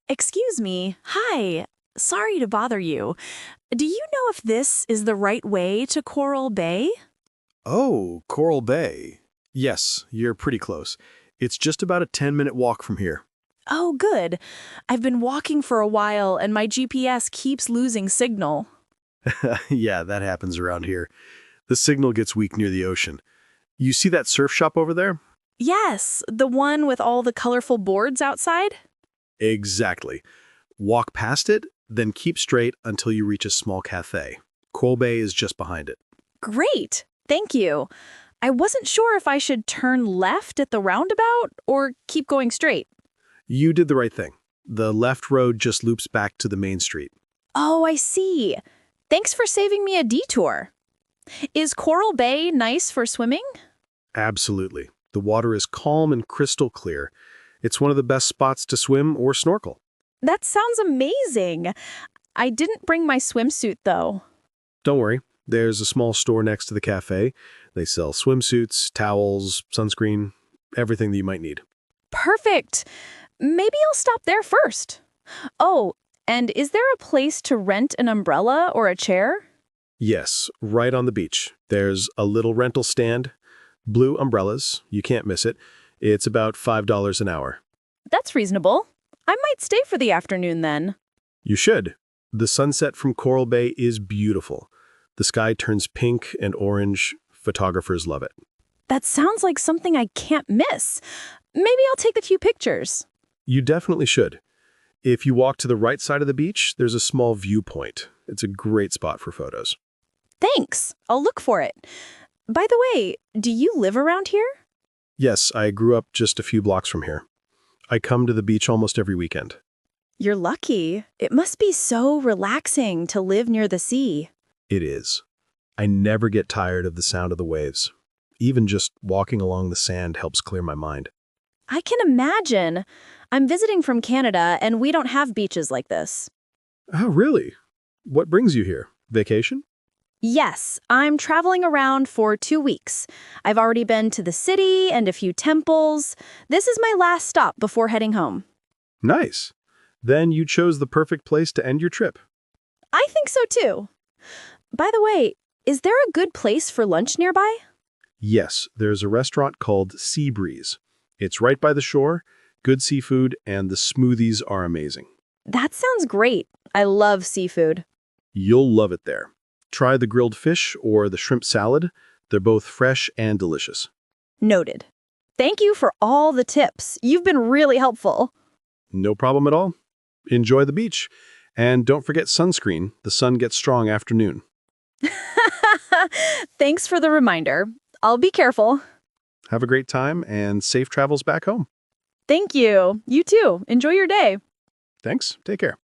Excuse me. Hi. Sorry to bother you. Do you know if this is the right way to Coral Bay? Oh, Coral Bay. Yes, you're pretty close. It's just about a 10-minute walk from here. Oh, good. I've been walking for a while and my GPS keeps losing signal. Yeah, that happens around here. The signal gets weak near the ocean. You see that surf shop over there? Yes, the one with all the colorful boards outside? Exactly. Walk past it, then keep straight until you reach a small cafe. Coral Bay is just behind it. Great. Thank you. I wasn't sure if I should turn left at the roundabout or keep going straight. You did the right thing. The left road just loops back to the main street. Oh, I see. Thanks for saving me a detour. Is Coral Bay nice for swimming? Absolutely. The water is calm and crystal clear. It's one of the best spots to swim or snorkel. That sounds amazing. I didn't bring my swimsuit, though. Don't worry, there's a small store next to the cafe. They sell swimsuits, towels, sunscreen, everything that you might need. Perfect. Maybe I'll stop there first. Oh, and is there a place to rent an umbrella or a chair? Yes, right on the beach. There's a little rental stand, blue umbrellas, you can't miss it. It's about $5 an hour. That's reasonable. I might stay for the afternoon then. You should. The sunset from Coral Bay is beautiful. The sky turns pink and orange. Photographers love it. That sounds like something I can't miss. Maybe I'll take a few pictures. You definitely should. If you walk to the right side of the beach, there's a small viewpoint. It's a great spot for photos. Thanks. I'll look for it. By the way, do you live around here? Yes, I grew up just a few blocks from here. I come to the beach almost every weekend. You're lucky. It must be so relaxing to live near the sea. It is. I never get tired of the sound of the waves. Even just walking along the sand helps clear my mind. I can imagine. I'm visiting from Canada, and we don't have beaches like this. Oh, really? What brings you here? Vacation? Yes, I'm traveling around for 2 weeks. I've already been to the city and a few temples. This is my last stop before heading home. Nice. Then you chose the perfect place to end your trip. I think so too. By the way, is there a good place for lunch nearby? Yes, there's a restaurant called Sea Breeze. It's right by the shore, good seafood, and the smoothies are amazing. That sounds great. I love seafood. You'll love it there. Try the grilled fish or the shrimp salad. They're both fresh and delicious. Noted. Thank you for all the tips. You've been really helpful. No problem at all. Enjoy the beach. And don't forget sunscreen. The sun gets strong after noon. Thanks for the reminder. I'll be careful. Have a great time and safe travels back home. Thank you. You too. Enjoy your day. Thanks. Take care.